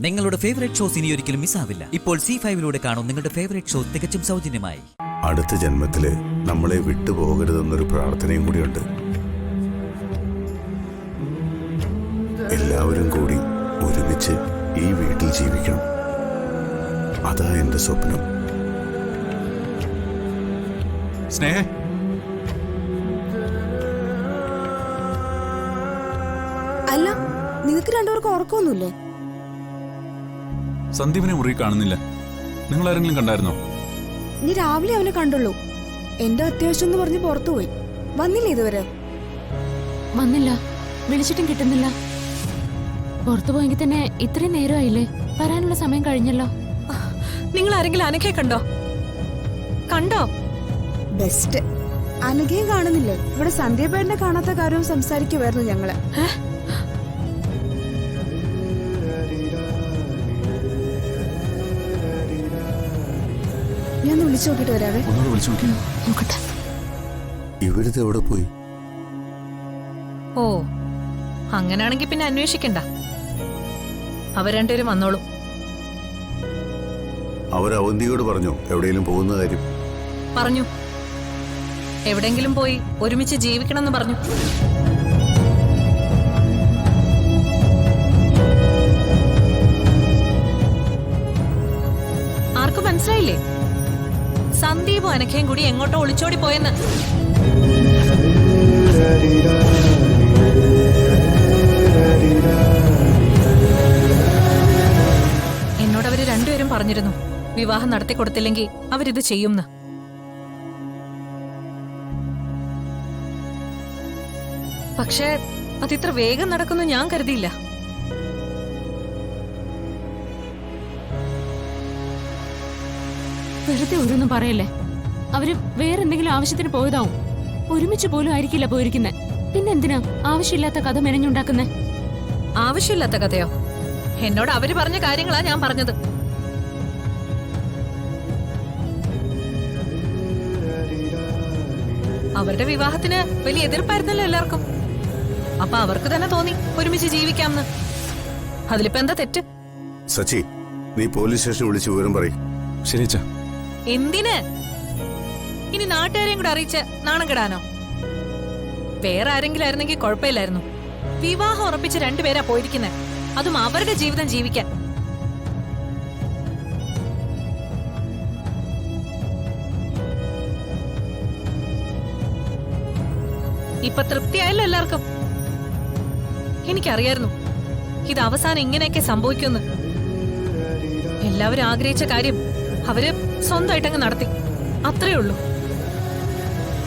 നിങ്ങളുടെ favourite shows ഇനി ഒരിക്കലും മിസ്സാവില്ല. ഇപ്പോൾ C5 കാണും നിങ്ങളുടെ ഫേവറേറ്റ് ഷോ തികച്ചും സൗജന്യമായി. അടുത്ത ജന്മത്തില് നമ്മളെ വിട്ടുപോകരുതെന്നൊരു പ്രാർത്ഥനയും കൂടിയുണ്ട്. എല്ലാവരും കൂടി ഒരുമിച്ച് ഈ വീട്ടിൽ ജീവിക്കണം. അതാ എന്റെ സ്വപ്നം. സ്നേഹ, അല്ല, നിനക്ക് രണ്ടുപേർക്കും ഉറക്കമൊന്നുമില്ലേ? സന്ദീപിനെ മുറി കാണുന്നില്ല. നിങ്ങൾ ആരെങ്കിലും കണ്ടായിരുന്നോ? നീ രാവിലെ അവനെ കണ്ടുള്ളൂ. എന്റെ അത്യാവശ്യം എന്ന് പറഞ്ഞ് പുറത്തുപോയി. വന്നില്ലേ ഇതുവരെ? വന്നില്ല, വിളിച്ചിട്ടും കിട്ടുന്നില്ല. പുറത്തു പോയെങ്കിൽ തന്നെ ഇത്രയും നേരമായില്ലേ? വരാനുള്ള സമയം കഴിഞ്ഞല്ലോ. നിങ്ങൾ ആരെങ്കിലും അനഘയെ കണ്ടോ? ബെസ്റ്റ്. അനഘയും കാണുന്നില്ലേ? ഇവിടെ സന്ധ്യപേടിനെ കാണാത്ത കാര്യവും സംസാരിക്കുമായിരുന്നു ഞങ്ങള്. ഞാൻ വിളിച്ചു നോക്കിട്ട് വരാവേ. ഒന്നുകൂടെ വിളിച്ചു നോക്കട്ടെ. ഇവരിത് എവിടെ പോയി? ഓ, അങ്ങനാണെങ്കി പിന്നെ അന്വേഷിക്കണ്ട. അവർ രണ്ടുപേരും വന്നോളൂ. അവർ അവന്തിയോട് പറഞ്ഞോ എവിടെയെങ്കിലും പോകുന്ന കാര്യം? പറഞ്ഞു, എവിടെങ്കിലും പോയി ഒരുമിച്ച് ജീവിക്കണമെന്ന് പറഞ്ഞു. ആർക്കും മനസ്സിലായില്ലേ? സന്ദീപും അനഘയും കൂടി എങ്ങോട്ടോ ഒളിച്ചോടി പോയെന്ന്. എന്നോട് അവര് രണ്ടുപേരും പറഞ്ഞിരുന്നു, വിവാഹം നടത്തി കൊടുത്തില്ലെങ്കിൽ അവരിത് ചെയ്യുമെന്ന്. പക്ഷേ അതിത്ര വേഗം നടക്കുന്നു ഞാൻ കരുതിയില്ല. വെറുതെ ഓരോന്നും പറയല്ലേ. അവര് വേറെന്തെങ്കിലും ആവശ്യത്തിന് പോയതാവും. ഒരുമിച്ച് പോലും ആയിരിക്കില്ല പോയിരിക്കുന്നെ. പിന്നെന്തിനാ ആവശ്യമില്ലാത്ത കഥ മെനഞ്ഞുണ്ടാക്കുന്നെ? ആവശ്യമില്ലാത്ത കഥയോ? എന്നോട് അവര് പറഞ്ഞ കാര്യങ്ങളാ ഞാൻ പറഞ്ഞത്. അവരുടെ വിവാഹത്തിന് വലിയ എതിർപ്പായിരുന്നല്ലോ എല്ലാവർക്കും. അപ്പൊ അവർക്ക് തന്നെ തോന്നി ഒരുമിച്ച് ജീവിക്കാമെന്ന്. അതിലിപ്പോ എന്താ തെറ്റ്? സച്ചി, നീ പോലീസ് സ്റ്റേഷനിൽ വിളിച്ച് വിവരം പറയും. ശരി. എന്തിന്? ഇനി നാട്ടുകാരെയും കൂടെ അറിയിച്ച് നാണം കെടാനോ? വേറെ ആരെങ്കിലും ആയിരുന്നെങ്കിൽ കുഴപ്പമില്ലായിരുന്നു. വിവാഹം ഉറപ്പിച്ച് രണ്ടുപേരാ പോയിരിക്കുന്നെ, അതും അവരുടെ ജീവിതം ജീവിക്കാൻ. ഇപ്പൊ തൃപ്തിയായല്ലോ എല്ലാവർക്കും. എനിക്കറിയായിരുന്നു ഇത് അവസാനം ഇങ്ങനെയൊക്കെ സംഭവിക്കുമെന്ന്. എല്ലാവരും ആഗ്രഹിച്ച കാര്യം അവര് സ്വന്തമായിട്ടങ്ങ് നടത്തി, അത്രേ ഉള്ളൂ.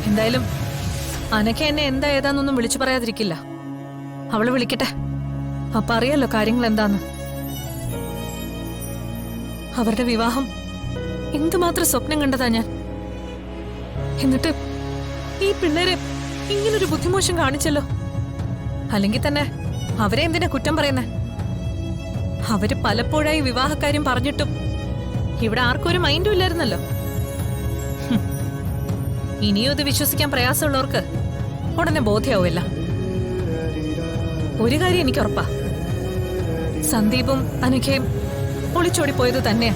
എന്തായാലും അനഘ എന്നെ എന്താ ഏതാന്നൊന്നും വിളിച്ചു പറയാതിരിക്കില്ല. അവള് വിളിക്കട്ടെ, അപ്പൊ അറിയാലോ കാര്യങ്ങൾ എന്താന്ന്. അവരുടെ വിവാഹം എന്തുമാത്രം സ്വപ്നം കണ്ടതാ ഞാൻ. എന്നിട്ട് ഈ പിള്ളേരെ ഇങ്ങനൊരു ബുദ്ധിമോശം കാണിച്ചല്ലോ. അല്ലെങ്കിൽ തന്നെ അവരെ എന്തിനാ കുറ്റം പറയുന്നേ? അവര് പലപ്പോഴായി വിവാഹക്കാര്യം പറഞ്ഞിട്ടും ഇവിടെ ആർക്കും ഒരു മൈൻഡും ഇല്ലായിരുന്നല്ലോ. ഇനിയും ഇത് വിശ്വസിക്കാൻ പ്രയാസമുള്ളവർക്ക് ഉടനെ ബോധ്യാവില്ല. ഒരു കാര്യം എനിക്ക് ഉറപ്പാ, സന്ദീപും അനഘയും ഒളിച്ചോടി പോയത് തന്നെയാ.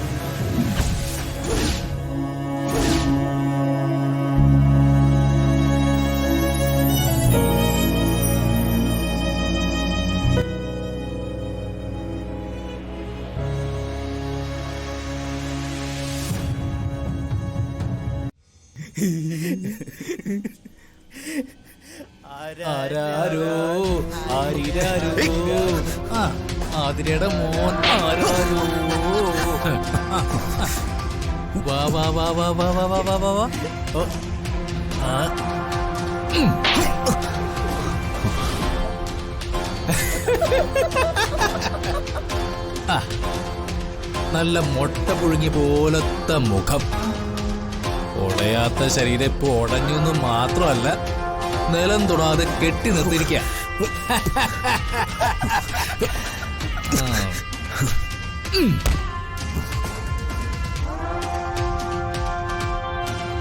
ആരാരോ ആരിരാരോ ആതിരയുടെ മോൻ ആരാരോ. വാ വാ വാ വാ വാ വാ വാ വാ വാ വാ. നല്ല മുട്ട പുഴുങ്ങി പോലത്തെ മുഖം, ഉടയാത്ത ശരീരം ഇപ്പൊ ഉടഞ്ഞൊന്നു മാത്രമല്ല, നിലം തൊടാതെ കെട്ടി നിർത്തിയിരിക്ക.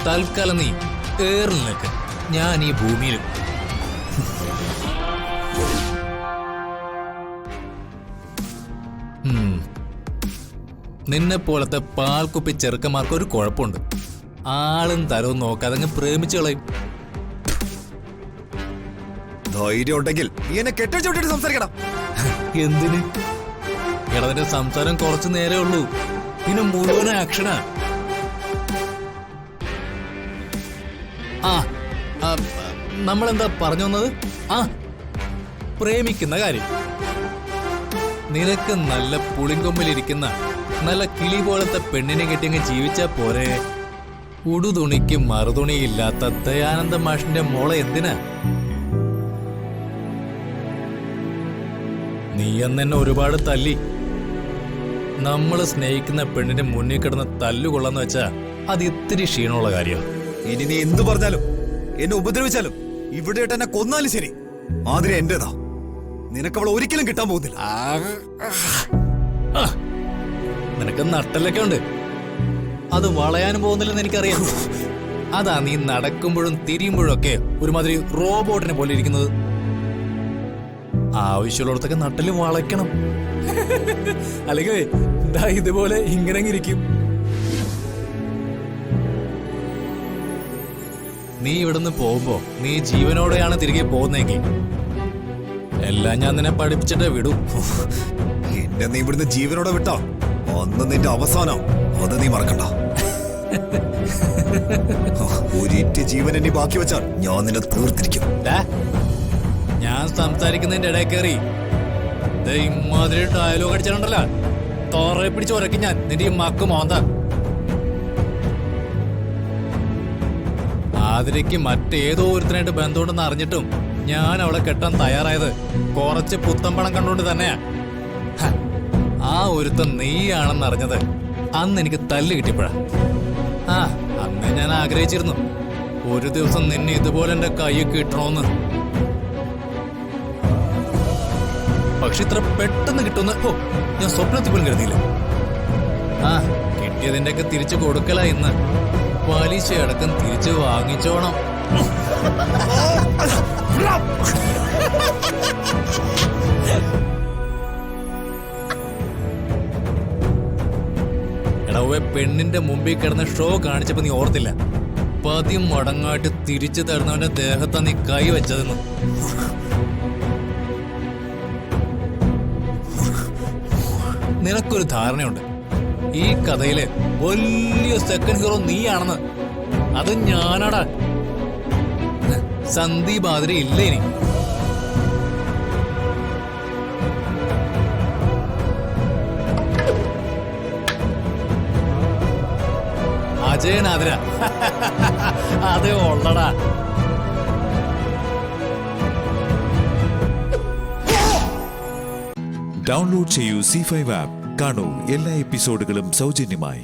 തൽക്കാലം നീ ഏറിൽ നിൽക്ക്, ഞാൻ ഈ ഭൂമിയിലും. നിന്നെ പോലത്തെ പാൽക്കുപ്പി ചെറുക്കന്മാർക്ക് ഒരു കുഴപ്പമുണ്ട്. ആളും തരവും നോക്കാതെ അങ്ങ് പ്രേമിച്ചു കളയും. ധൈര്യം ഉണ്ടെങ്കിൽ എന്നെ കെട്ടിച്ചോട്ടിട്ട് സംസാരിക്കണം. എന്തിന്? ഇടതിന്റെ സംസാരം കുറച്ചു നേരേ ഉള്ളൂ, പിന്നെ മുഴുവൻ ആക്ഷനാ. നമ്മളെന്താ പറഞ്ഞു വന്നത്? പ്രേമിക്കുന്ന കാര്യം. നിനക്ക് നല്ല പുളിങ്കൊമ്പിലിരിക്കുന്ന നല്ല കിളി പോലത്തെ പെണ്ണിനെ കെട്ടിയങ്ങ് ജീവിച്ചാ പോരെ. ഉടുതുണിക്ക് മറുതുണിയില്ലാത്ത ദയാനന്ദ മാഷിന്റെ മോളെ എന്തിനാ? നീ എന്നെ ഒരുപാട് തല്ലി. നമ്മള് സ്നേഹിക്കുന്ന പെണ്ണിന്റെ മുന്നിൽ കിടന്ന് തല്ലുകൊള്ളാന്ന് വെച്ചാ അത് ഇത്തിരി ക്ഷീണമുള്ള കാര്യമാണ്. ഇനി നീ എന്തു പറഞ്ഞാലും എന്നെ ഉപദ്രവിച്ചാലും ഇവിടെ ഇട്ട് എന്നെ കൊന്നാലും ശരി, ആതിരെ എന്റേതാ. നിനക്ക് അവളെ ഒരിക്കലും കിട്ടാൻ പോകുന്നില്ല. നിനക്ക് നട്ടലൊക്കെ ഉണ്ട്, അത് വളയാനും പോകുന്നില്ലെന്ന് എനിക്കറിയാം. അതാ നീ നടക്കുമ്പോഴും തിരിയുമ്പോഴും ഒക്കെ ഒരുമാതിരി റോബോട്ടിനെ പോലെ ഇരിക്കുന്നത്. ആവശ്യമുള്ളിടത്തൊക്കെ നട്ടല് വളയ്ക്കണം, അല്ലെങ്കിൽ ഇതുപോലെ ഇങ്ങനെ ഇരിക്കും. നീ ഇവിടുന്ന് പോകുമ്പോ നീ ജീവനോടെയാണ് തിരികെ പോകുന്നെങ്കിൽ എല്ലാം ഞാൻ നിന്നെ പഠിപ്പിച്ചിട്ടേ വിടൂ. എന്നെ നീ ഇവിടുന്ന് ജീവനോടെ വിട്ടോ അന്ന് നിന്റെ അവസാനം അത് നീ മറക്കണ്ട. ഒരിറ്റ് ജീവൻ എന്നെ ബാക്കി വെച്ചാൽ ഞാൻ നിന്നെ തീർത്തിരിക്കും. ഞാൻ സംസാരിക്കുന്നതിന്റെ ഇടയിൽ കയറി ഇമാതിരി ഡയലോഗ് അടിച്ചിട്ടുണ്ടല്ലോ, തോറെ പിടിച്ച് ഉരക്കി ഞാൻ നിന്റെ ഈ മക്ക് മോന്ത. ആതിരയ്ക്ക് മറ്റേതോ ഒരുത്തനായിട്ട് ബന്ധമുണ്ടെന്ന് അറിഞ്ഞിട്ടും ഞാൻ അവളെ കെട്ടാൻ തയ്യാറായത് കുറച്ച് പുത്തമ്പണം കണ്ടുകൊണ്ട് തന്നെയാ. ആ ഒരുത്തൻ നീയാണെന്ന് അറിഞ്ഞത് അന്ന് എനിക്ക് തല്ല് കിട്ടിയപ്പോഴാ. അന്ന് ഞാൻ ആഗ്രഹിച്ചിരുന്നു ഒരു ദിവസം നിന്നെ ഇതുപോലെ എന്റെ കൈയൊക്കെ കിട്ടണോന്ന്. പക്ഷെ ഇത്ര പെട്ടെന്ന് കിട്ടുന്ന ഞാൻ സ്വപ്നത്തിൽ പോലും കരുതിയില്ല. കിട്ടിയതിന്റെ ഒക്കെ തിരിച്ചു കൊടുക്കല ഇന്ന്. പലിശ അടക്കം തിരിച്ചു വാങ്ങിച്ചോണം. എടവേ, പെണ്ണിന്റെ മുമ്പിൽ കിടന്ന ഷോ കാണിച്ചപ്പോ നീ ഓർത്തില്ല? 10 മടങ്ങായിട്ട് തിരിച്ചു തരുന്നവന്റെ ദേഹത്താ നീ കൈ വെച്ചതെന്ന്. നിനക്കൊരു ധാരണയുണ്ട് ഈ കഥയിലെ വലിയ സെക്കൻഡ് ഹീറോ നീയാണെന്ന്. അത് ഞാനാടാ. സന്ദീപ് ആതിരെ ഇല്ല ഇനി. അജയനാതിര അതേ ഉള്ളടാ. ഡൗൺലോഡ് ചെയ്യൂ C5 ആപ്പ്. കാണൂ എല്ലാ എപ്പിസോഡുകളും സൗജന്യമായി.